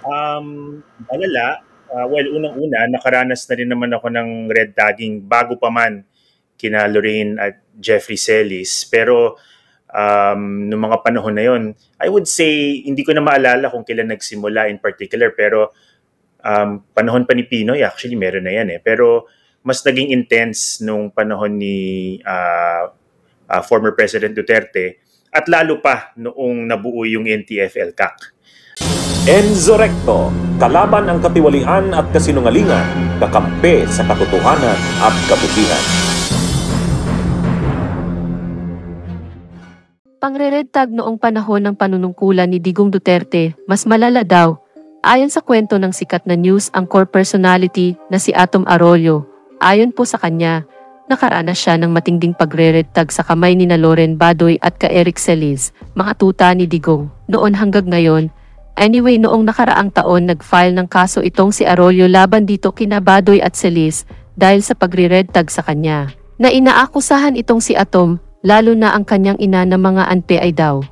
Malala. Well, unang-una, nakaranas na rin naman ako ng red tagging bago pa man kina Lorraine at Jeffrey Celis. Pero noong mga panahon na yon, I would say, hindi ko na maalala kung kailan nagsimula in particular. Pero panahon pa ni Pinoy, actually meron na yan eh. Pero mas naging intense nung panahon ni former President Duterte at lalo pa noong nabuo yung NTF-ELCAC. Enzo Recto, kalaban ang katiwalian at kasinungalingan, kakampi sa katotohanan at kabutihan. Pangre-red tag noong panahon ng panunungkulan ni Digong Duterte, mas malala daw. Ayon sa kwento ng sikat na news anchor personality na si Atom Arroyo, ayon po sa kanya, nakaranas siya ng matinding pagre-red tag sa kamay ni na Loren Badoy at ka Eric Celis, mga tuta ni Digong, noon hanggang ngayon. Anyway, noong nakaraang taon nag-file ng kaso itong si Arroyo laban dito kina Badoy at Celis dahil sa pagre-red tag sa kanya, na inaakusahan itong si Atom, lalo na ang kanyang ina na mga anpe-ay daw.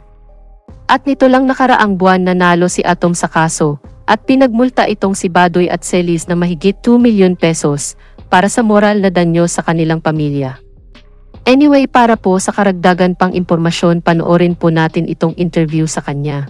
At nito lang nakaraang buwan nanalo si Atom sa kaso, at pinagmulta itong si Badoy at Celis na mahigit 2 milyon pesos para sa moral na danyo sa kanilang pamilya. Anyway, para po sa karagdagan pang impormasyon, panoorin po natin itong interview sa kanya.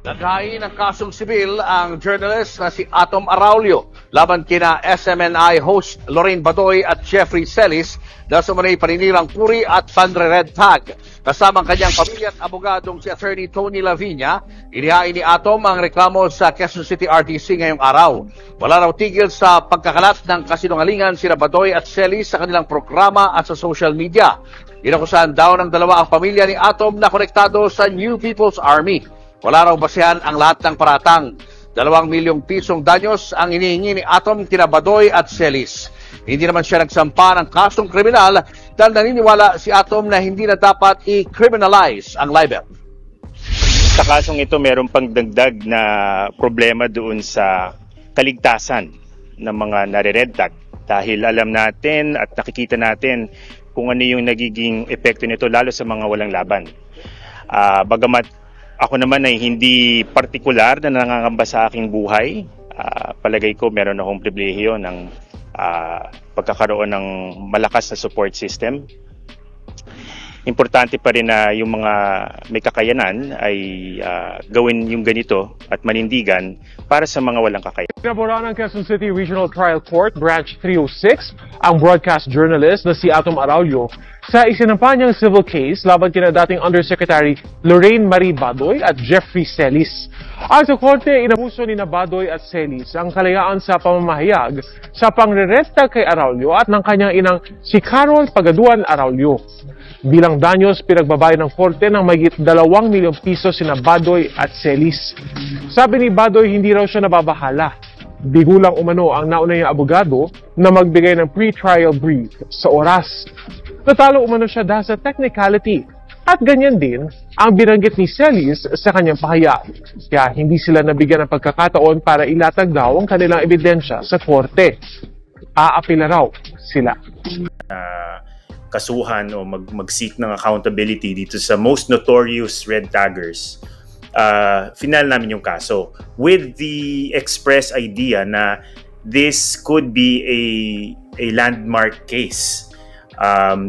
Naghain ng kasong sibil ang journalist na si Atom Arroyo laban kina SMNI host Lorraine Badoy at Jeffrey Celis dahil sa manay paninirang puri at panre-red tag. Kasama ang kanyang pamilya at abogadong si Attorney Tony Lavinia, inihain ni Atom ang reklamo sa Quezon City RTC ngayong araw. Wala raw tigil sa pagkakalat ng kasinungalingan sina Badoy at Celis sa kanilang programa at sa social media. Inakusahan daw ng dalawa ang pamilya ni Atom na konektado sa New People's Army. Wala raw basehan ang lahat ng paratang. 2 milyong pisong danyos ang inihingi ni Atom kina Badoy at Celis. Hindi naman siya nagsampa ng kasong kriminal dahil naniniwala si Atom na hindi na dapat i-criminalize ang libel. Sa kasong ito, meron pang dagdag na problema doon sa kaligtasan ng mga nare-red tag. Dahil alam natin at nakikita natin kung ano yung nagiging epekto nito lalo sa mga walang laban. Bagamat ako naman ay hindi partikular na nangangamba sa aking buhay. Palagay ko meron akong pribilehiyo ng pagkakaroon ng malakas na support system. Importante pa rin na yung mga may kakayanan ay gawin yung ganito at manindigan para sa mga walang kakayanan. Pinabura ng Quezon City Regional Trial Court Branch 306 ang broadcast journalist na si Atom Arroyo sa isinampa niyang civil case laban kina dating Undersecretary Lorraine Marie Badoy at Jeffrey Celis. Ayon sa korte, inabuso ni na Badoy at Celis ang kalayaan sa pamamahayag sa pangre-red tag kay Arroyo at ng kanyang inang si Carol Pagaduan Arroyo. Bilang danyos, pinagbabayad ng korte ng mahigit 2 milyong piso sina Badoy at Celis. Sabi ni Badoy, hindi raw siya nababahala. Bigulang umano ang nauna niyang abogado na magbigay ng pre-trial brief sa oras. Natalo umano siya dahil sa technicality. At ganyan din ang binanggit ni Celis sa kanyang pahayag. Kaya hindi sila nabigyan ng pagkakataon para ilatag daw ang kanilang ebidensya sa korte. Aapila raw sila. Kasuhan o mag-seek ng accountability dito sa most notorious red taggers, final namin yung kaso with the express idea na this could be a landmark case,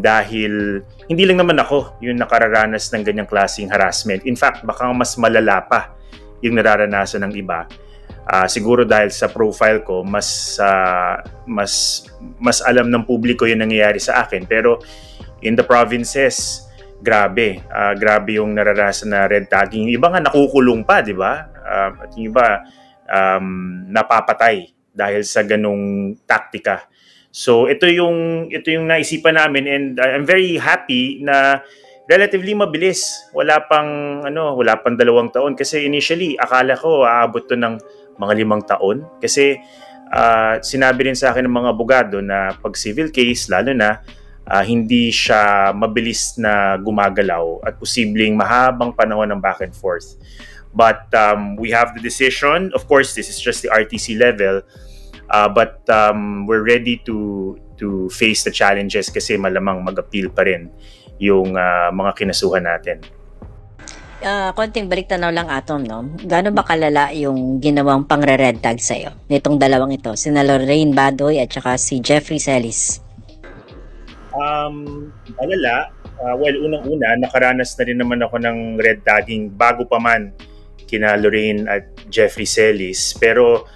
dahil hindi lang naman ako yung nakararanas ng ganyang klaseng harassment. In fact, baka mas malala pa yung nararanasan ng iba. Siguro dahil sa profile ko, mas alam ng publiko yung nangyayari sa akin. Pero in the provinces, grabe yung nararanasan na red tagging. Yung iba nga nakukulong pa, di ba? At yung iba napapatay dahil sa ganung taktika. So ito yung naisipan namin, and I'm very happy na relatively mabilis. Wala pang 2 taon kasi initially akala ko aabot to ng mga 5 taon kasi sinabi rin sa akin ng mga abogado na pag civil case lalo na hindi siya mabilis na gumagalaw at posibleng mahabang panahon ng back and forth. But we have the decision. Of course, this is just the RTC level. But we're ready to face the challenges kasi malamang mag-appeal pa rin yung mga kinasuhan natin. Konting balik tanaw lang, Atom, no? Gaano ba kalala yung ginawang pangre-red tag sa'yo? Nitong dalawang ito, sina Lorraine Badoy at saka si Jeffrey Celis. Malala. Well, unang-una, nakaranas na rin naman ako ng red tagging bago pa man kina Lorraine at Jeffrey Celis. Pero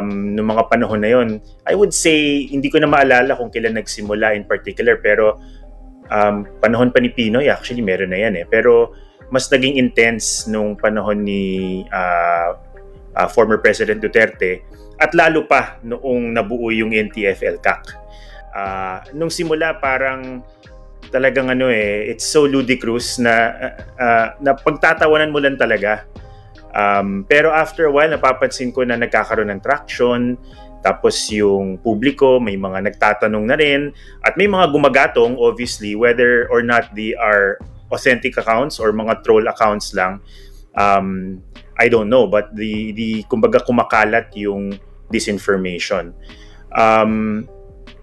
noong mga panahon na yon, I would say, hindi ko na maalala kung kailan nagsimula in particular. Pero panahon pa ni Pinoy, actually, meron na yan eh. Pero mas naging intense nung panahon ni former President Duterte at lalo pa noong nabuo yung NTF-ELCAC. Nung simula parang talagang it's so ludicrous na pagtatawanan mo lang talaga. Pero after a while, napapansin ko na nagkakaroon ng traction. Tapos yung publiko, may mga nagtatanong na rin. At may mga gumagatong, obviously, whether or not they are authentic accounts or mga troll accounts lang. I don't know. But kumbaga kumakalat yung disinformation.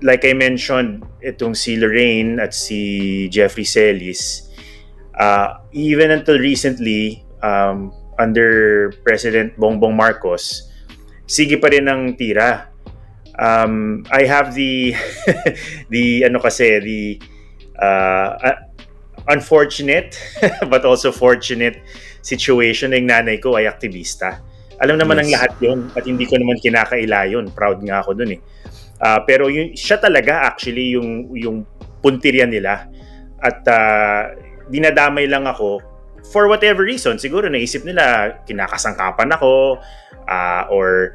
Like I mentioned, itong si Lorraine at si Jeffrey Celis, even until recently, under President Bongbong Marcos, sige pa rin ang tira. I have the unfortunate but also fortunate situation na yung nanay ko ay aktivista. Alam naman ng lahat yun at hindi ko naman kinakaila yun. Proud nga ako dun eh. Pero siya talaga actually yung puntirya nila at dinadamay lang ako for whatever reason. Siguro naisip nila kinakasangkapan ako or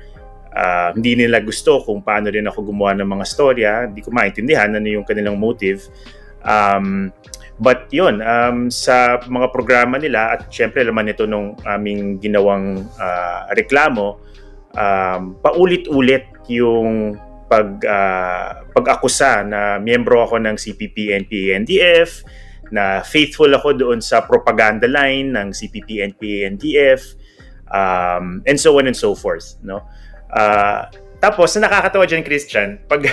hindi nila gusto kung paano rin ako gumawa ng mga storya. Hindi ko maintindihan ano yung kanilang motive. But yun, sa mga programa nila at syempre laman nito nung aming ginawang reklamo, paulit-ulit yung pag-akusa na miyembro ako ng CPP-NPA-NDF, na faithful ako doon sa propaganda line ng CPP-NPA-NDF, and so on and so forth, no? Tapos nakakatawa diyan, Christian, pag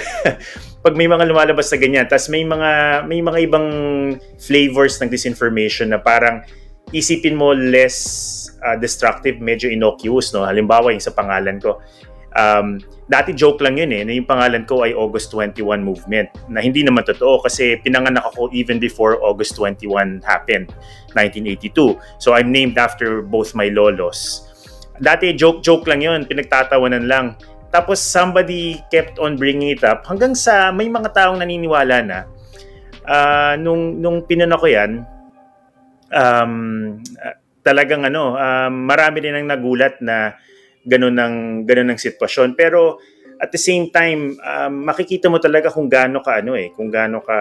may mga lumalabas na ganyan, tapos may mga ibang flavors ng disinformation na parang isipin mo less destructive, medyo innocuous, no? Halimbawa yung sa pangalan ko. Dati joke lang yun na yung pangalan ko ay August 21 Movement, na hindi naman totoo kasi pinanganak ako even before August 21 happened, 1982. So I'm named after both my lolos. Dati joke lang yun, pinagtatawanan lang. Tapos somebody kept on bringing it up hanggang sa may mga taong naniniwala na nung pinano ko yan, talagang marami din ang nagulat na ganun ang sitwasyon. Pero at the same time, makikita mo talaga kung gaano ka kung gaano ka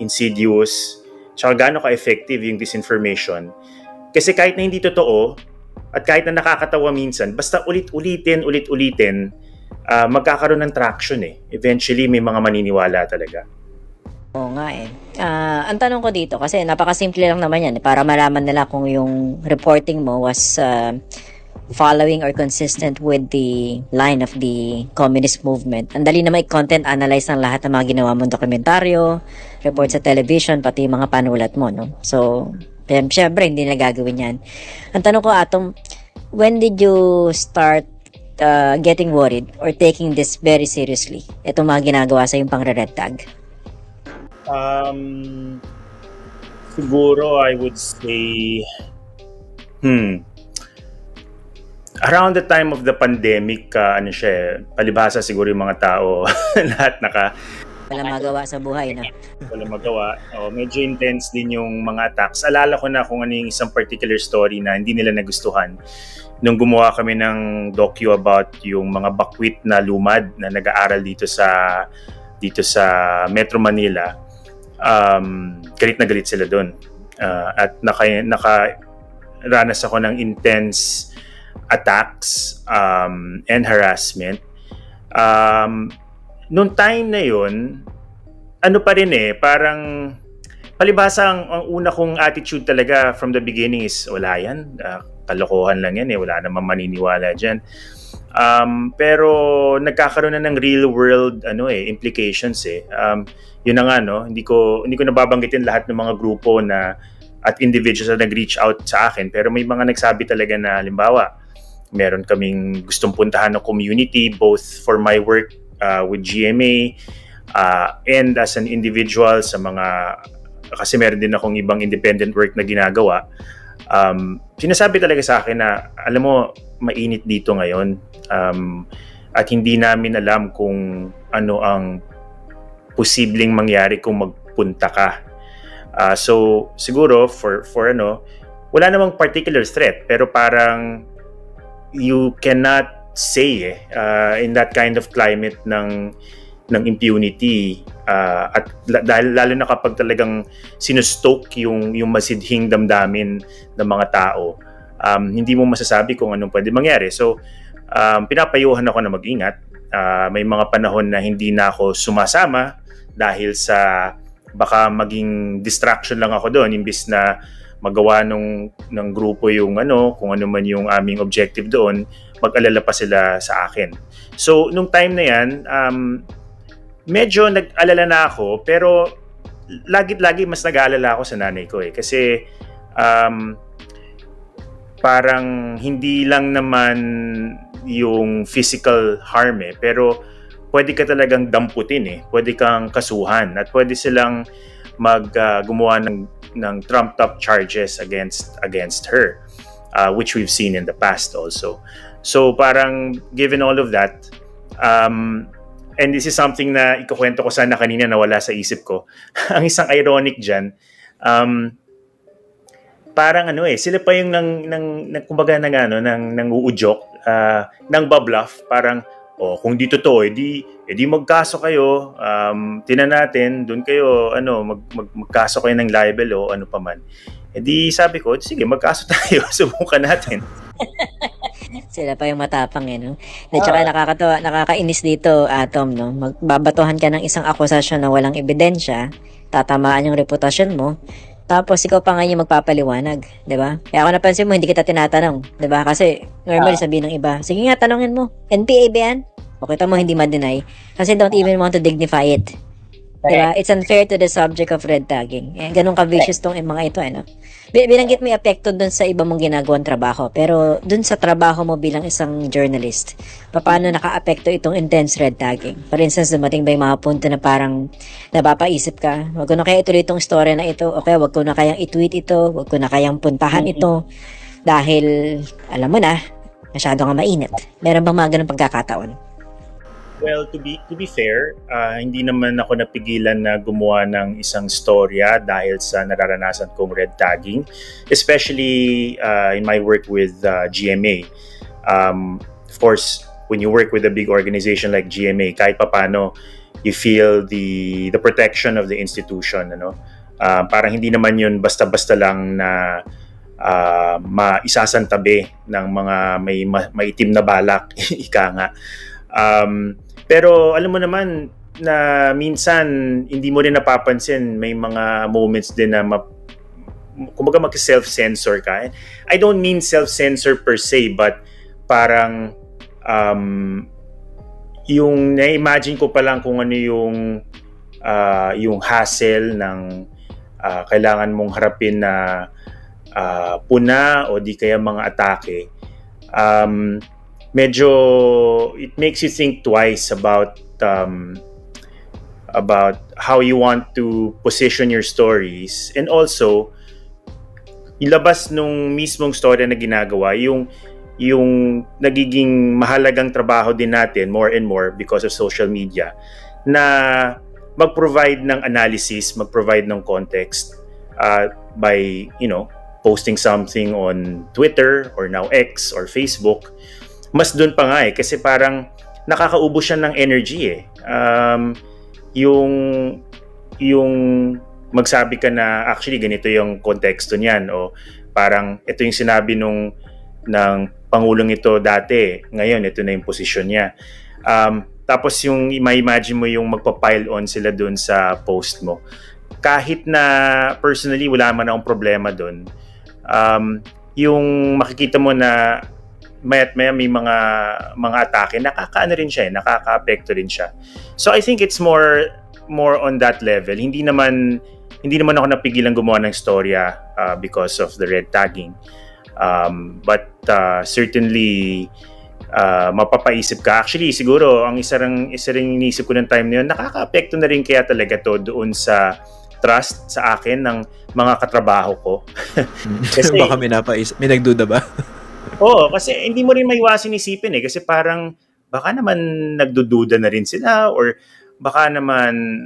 insidious, tsaka gaano ka effective yung disinformation. Kasi kahit na hindi totoo at kahit na nakakatawa minsan, basta ulit-ulitin, magkakaroon ng traction Eventually may mga maniniwala talaga. Oo nga ang tanong ko dito, kasi napakasimple lang naman yan para malaman nila kung yung reporting mo was following or consistent with the line of the communist movement. Ang dali naman i-content analyze ng lahat ng mga ginawa mong dokumentaryo, report sa television, pati mga panulat mo, no? So, syempre, hindi nila gagawin yan. Ang tanong ko, Atom, when did you start getting worried or taking this very seriously? Itong mga ginagawa sa yung pang-red tag? Siguro, I would say, around the time of the pandemic, palibhasa siguro yung mga tao, lahat wala magawa sa buhay na. Wala magawa. Medyo intense din yung mga attacks. Alala ko na kung ano yung isang particular story na hindi nila nagustuhan. Nung gumawa kami ng docu about yung mga bakwit na lumad na nag-aaral dito sa Metro Manila, galit na galit sila doon. At nakaranas ako ng intense attacks and harassment. Noong time na yun, pa rin parang palibhasa ang una kong attitude talaga from the beginning is wala yan, kalokohan lang yan wala namang maniniwala dyan. Pero nagkakaroon na ng real world implications. Yun na nga, no? Hindi ko nababanggitin lahat ng mga grupo na at individuals na nag-reach out sa akin. Pero may mga nagsabi talaga na, halimbawa, meron kaming gustong puntahan ng community both for my work with GMA and as an individual sa mga, kasi meron din akong ibang independent work na ginagawa. Sinasabi talaga sa akin na, alam mo, mainit dito ngayon at hindi namin alam kung ano ang posibleng mangyari kung magpunta ka. So siguro for wala namang particular threat, pero parang you cannot say in that kind of climate ng impunity at dahil lalo na kapag talagang sinustoke yung masidhing damdamin ng mga tao, hindi mo masasabi kung anong pwede mangyari. So pinapayuhan ako na mag-ingat. May mga panahon na hindi na ako sumasama dahil sa baka maging distraction lang ako doon imbis na magawa ng grupo yung kung ano man yung aming objective doon, mag-alala pa sila sa akin. So nung time na yan, medyo nag-alala na ako, pero lagi mas nag-aalala ako sa nanay ko kasi parang hindi lang naman yung physical harm pero pwede ka talagang damputin pwede kang kasuhan at pwede silang gumawa ng trumped up charges against her, which we've seen in the past also. So parang given all of that, and this is something na ikukwento ko sana kanina na wala sa isip ko. Ang isang ironic dyan, parang sila pa yung kumbaga nang-uudyok, nang babluff, parang kung di totoo, edi magkaso kayo, tinan natin, doon kayo, magkaso kayo ng libel o ano pa man. Edi sabi ko, sige, magkaso tayo, subukan natin. Sila pa yung matapang no? At saka nakakainis dito, Atom, no? Magbabatuhan ka ng isang akusasyon na walang ebidensya, tatamaan yung reputasyon mo, tapos ikaw pa nga yung magpapaliwanag, di ba? Kaya ako napansin mo, hindi kita tinatanong, di ba? Kasi normally sabihin ng iba, sige nga, tanongin mo, NPA ba yan? O kita mo, hindi ma-deny. Kasi don't even want to dignify it. Diba? It's unfair to the subject of red tagging. Ganun ka-vicious tong mga ito, Binanggit mo yung apekto dun sa iba mong ginagawang trabaho. Pero dun sa trabaho mo bilang isang journalist, paano naka-apekto itong intense red tagging? For instance, dumating ba yung mga punto na parang napapaisip ka, wag ko na kaya ituloy itong story na ito, okay, wag ko na kayang i-tweet ito, wag ko na kayang puntahan ito, dahil, alam mo na, masyado nga mainit. Meron bang mga ganun pagkakataon? Well, to be fair, hindi naman ako napigilan na gumawa ng isang storya dahil sa nararanasan kong red tagging, especially in my work with GMA. Of course, when you work with a big organization like GMA, kahit papano, you feel the protection of the institution. Parang hindi naman yun basta-basta lang na maisasantabi ng mga may maitim na balak, ika nga. Pero alam mo naman na minsan hindi mo rin napapansin, may mga moments din na kumbaga mag-self-censor ka. I don't mean self-censor per se, but parang yung na-imagine ko pa lang kung ano yung hassle ng kailangan mong harapin na puna o di kaya mga atake. Medyo it makes you think twice about how you want to position your stories, and also ilabas nung mismong story na ginagawa yung nagiging mahalagang trabaho din natin more and more because of social media, na mag-provide ng analysis, mag-provide ng context by posting something on Twitter or now X or Facebook. Mas doon pa nga kasi parang nakakaubos siya ng energy yung magsabi ka na actually ganito yung konteksto niyan, o parang ito yung sinabi ng pangulong ito dati, ngayon ito na yung posisyon niya. Tapos yung ma-imagine mo yung magpa-pile on sila doon sa post mo. Kahit na personally wala man akong problema doon, yung makikita mo na may mga atake, nakakaano rin siya, nakaka-apekto rin siya. So I think it's more on that level. Hindi naman hindi naman ako napigilan gumawa ng storya because of the red tagging. But certainly, mapapaisip ka. Actually, siguro, ang isa ring inisip ko ng time na yun, nakaka-apekto na rin kaya talaga to doon sa trust sa akin ng mga katrabaho ko. Kasi baka may nagduda ba? Oo, kasi hindi mo rin maiwasan isipin kasi parang baka naman nagdududa na rin sila or baka naman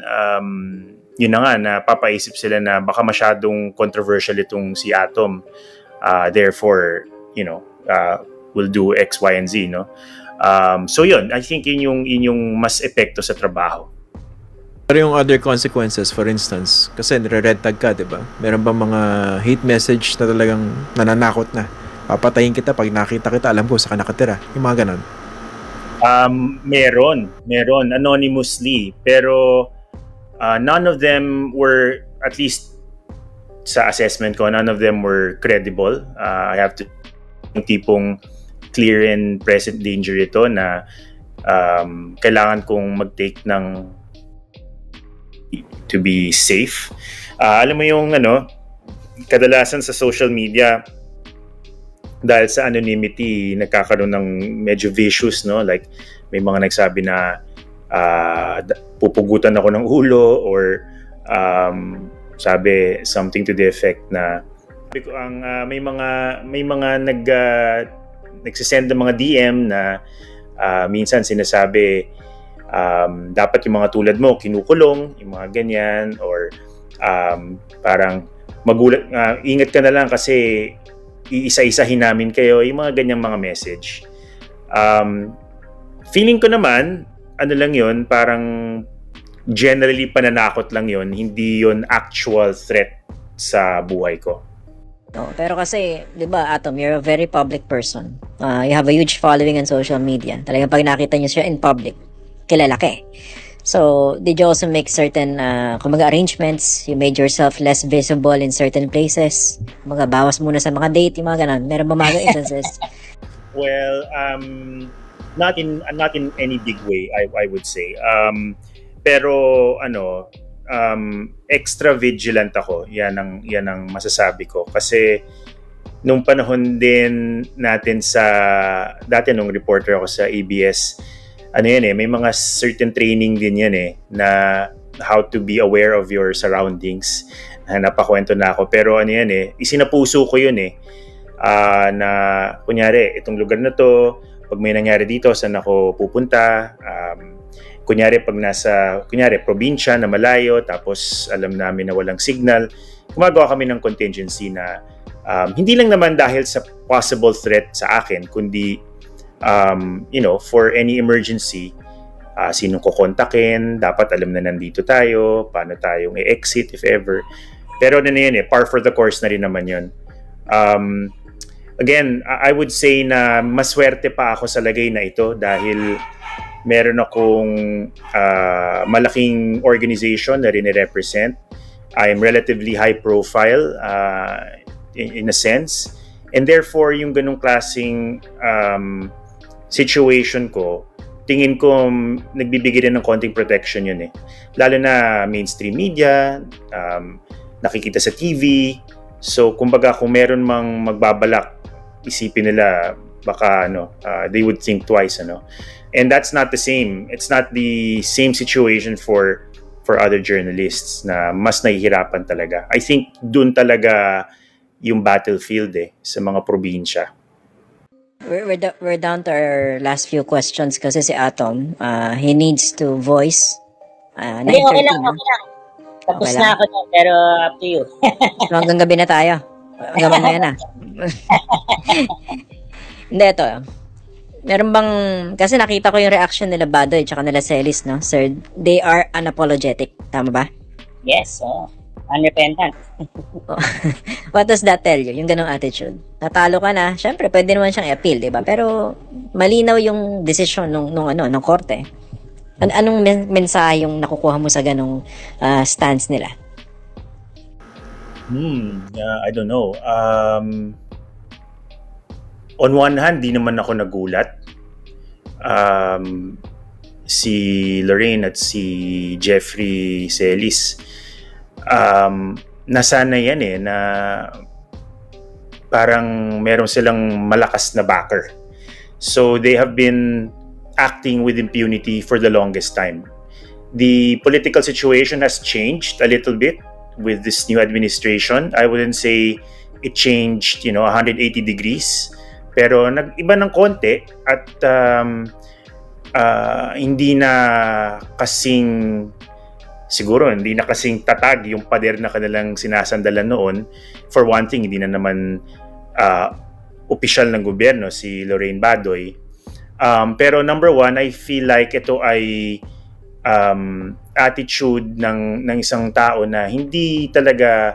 yun na nga, napapaisip sila na baka masyadong controversial itong si Atom. Therefore, will do X, Y, and Z, no? So yun, I think yun yung mas epekto sa trabaho. Pero yung other consequences, for instance, kasi nire-red tag ka, di ba? Meron ba mga hate message na talagang nananakot na? Papatayin kita pag nakita kita, alam ko saan ka nakatira. Yung mga ganon. Meron anonymously, pero none of them were, at least sa assessment ko, none of them were credible. I have to, yung tipong clear and present danger ito na kailangan kong mag-take ng to be safe. Alam mo yung kadalasan sa social media, dahil sa anonymity, nagkakaroon ng medyo vicious, no? Like, may mga nagsabi na pupugutan ako ng ulo or sabi something to the effect na may mga nagsisend ng mga DM na minsan sinasabi dapat yung mga tulad mo kinukulong, yung mga ganyan, or parang magulat, ingat ka na lang kasi iisa-isahin namin kayo, yung mga ganyang mga message. Feeling ko naman, lang yun, parang generally pananakot lang yun, hindi yun actual threat sa buhay ko. No, pero kasi, di ba, Atom, you're a very public person. You have a huge following on social media. Talagang pag nakita niyo siya in public, kilala ka eh. So, did you also make certain arrangements? You made yourself less visible in certain places? Bawas muna sa mga date, yung mga ganun. Meron ba mga instances? Well, not in any big way, I would say. Pero extra vigilant ako. Yan ang masasabi ko. Kasi nung panahon din natin dati nung reporter ako sa ABS, may mga certain training din yan na how to be aware of your surroundings. Napakwento na ako. Pero isinapuso ko yun na kunyari, itong lugar na to, pag may nangyari dito, saan ako pupunta? Kunyari, pag probinsya na malayo, tapos alam namin na walang signal, gumagawa kami ng contingency na hindi lang naman dahil sa possible threat sa akin, kundi for any emergency, sinong kukontakin, dapat alam na nandito tayo, paano tayong i-exit if ever. Pero par for the course na rin naman yun. Again, I would say na maswerte pa ako sa lagay na ito dahil meron akong malaking organization na rin-represent. I'm relatively high profile in a sense. And therefore, yung ganung klaseng situation ko, tingin ko nagbibigay din ng konting protection yun Lalo na mainstream media, nakikita sa TV. So, kumbaga, kung meron mang magbabalak, isipin nila, baka, they would think twice, And that's not the same. It's not the same situation for other journalists na mas nahihirapan talaga. I think dun talaga yung battlefield sa mga probinsya. We're down to our last few questions kasi si Atom, he needs to voice. Okay lang. Tapos okay na ako na, pero up to you. So hanggang gabi na tayo. Hanggang mamaya na. Hindi, ito. Meron bang, kasi nakita ko yung reaction nila Badoy tsaka nila Celis, no? Sir, they are unapologetic. Tama ba? Yes, unrepentant. What does that tell you? Yung ganong attitude. Natalo ka na, syempre pwede naman siyang i-appeal, di ba? Pero malinaw yung decision nung korte. Anong mensahe yung nakukuha mo sa ganong stance nila? I don't know. On one hand, di naman ako nagulat. Si Lorraine at si Jeffrey Celis, nasana yan na parang meron silang malakas na backer. So they have been acting with impunity for the longest time. The political situation has changed a little bit with this new administration. I wouldn't say it changed, 180 degrees. Pero nag-iba ng konti at hindi na kasing tatag yung pader na kanilang sinasandalan noon. For one thing, hindi na naman opisyal ng gobyerno si Lorraine Badoy. Pero number one, I feel like ito ay attitude ng isang tao na hindi talaga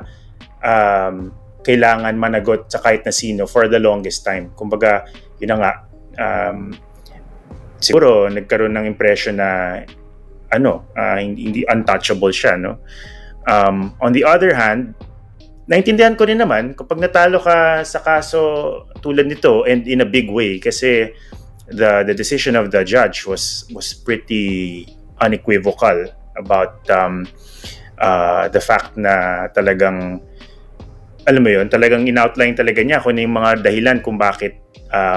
kailangan managot sa kahit na sino for the longest time. Kumbaga, yun na nga, siguro nagkaroon ng impression na hindi untouchable siya, no? On the other hand, naintindihan ko rin naman kapag natalo ka sa kaso tulad nito, and in a big way, kasi the decision of the judge was pretty unequivocal about the fact na talagang, alam mo yun, talagang in-outline talaga niya kung ano yung mga dahilan kung bakit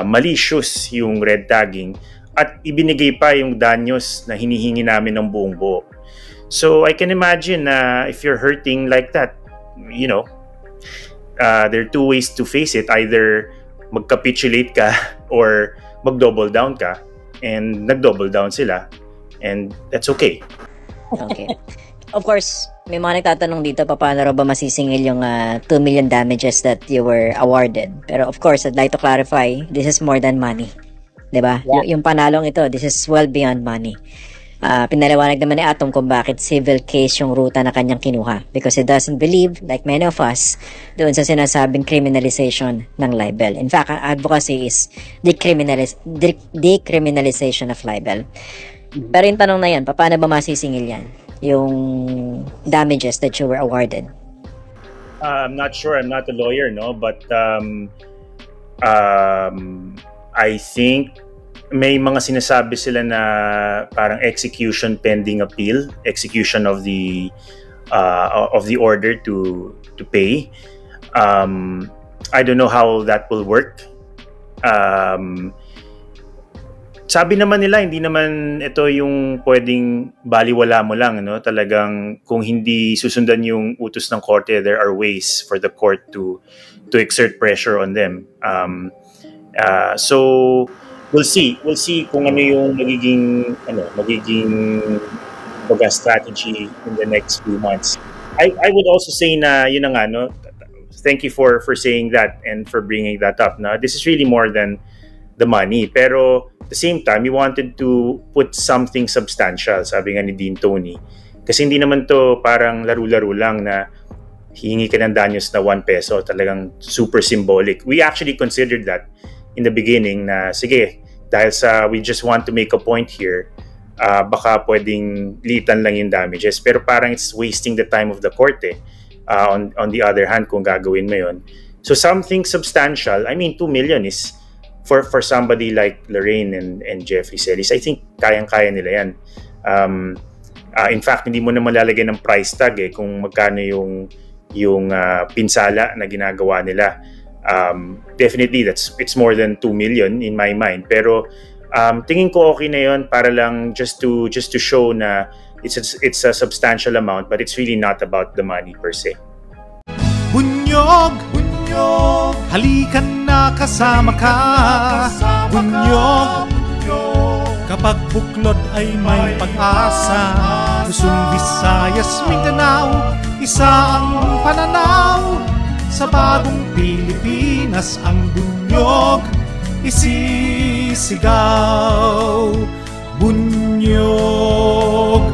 malicious yung red tagging at ibinigay pa yung danyos na hinihingi namin ng buong buo. So I can imagine na if you're hurting like that, there are two ways to face it. Either mag-capitulate ka or mag-double down ka, and nag-double down sila, and that's okay. Okay. Of course, may mga nagtatanong dito, paano raw ba masisingil yung 2 million damages that you were awarded? Pero of course, I'd like to clarify, this is more than money. Diba? Yeah. Yung panalong ito, this is well beyond money. Pinaliwanag naman ni Atom kung bakit civil case yung ruta na kanyang kinuha. Because he doesn't believe, like many of us, doon sa sinasabing criminalization ng libel. In fact, ang advocacy is decriminalization of libel. Pero yung tanong na yan, paano ba masisingil yan? Yung damages that you were awarded? I'm not sure. I'm not a lawyer, no? But I think may mga sinasabi sila na parang execution pending appeal, execution of the order to pay. I don't know how that will work. Sabi naman nila, hindi naman ito yung pwedeng baliwala mo lang, no? Talagang kung hindi susundan yung utos ng korte, there are ways for the court to exert pressure on them. So we'll see kung ano yung magiging strategy in the next few months. I would also say na yun na nga, no? Thank you for saying that and for bringing that up. No? This is really more than the money, pero at the same time, we wanted to put something substantial, sabi nga ni Dean Tony. Kasi hindi naman to parang laro-laro lang na hihingi ka ng danyos na 1 peso, talagang super symbolic. We actually considered that in the beginning na, sige, dahil sa we just want to make a point here, baka pwedeng litan lang yung damages. Pero parang it's wasting the time of the court on the other hand, kung gagawin mo yun. So something substantial, I mean, 2 million is, for somebody like Lorraine and Jeffrey Celis, I think kayang-kaya nila yan. In fact, hindi mo na malalagay ng price tag kung magkano yung pinsala na ginagawa nila. Definitely it's more than 2 million in my mind, pero tingin ko okay na yun para lang just to show na it's a substantial amount, but it's really not about the money per se. Bunyog, halikan na kasama ka. Bunyog, kapag buklod ay may pag-asa. Luzon, Visayas, Mindanao, isa ang pananaw. Sa bagong Pilipinas ang bunyog isisigaw. Bunyog.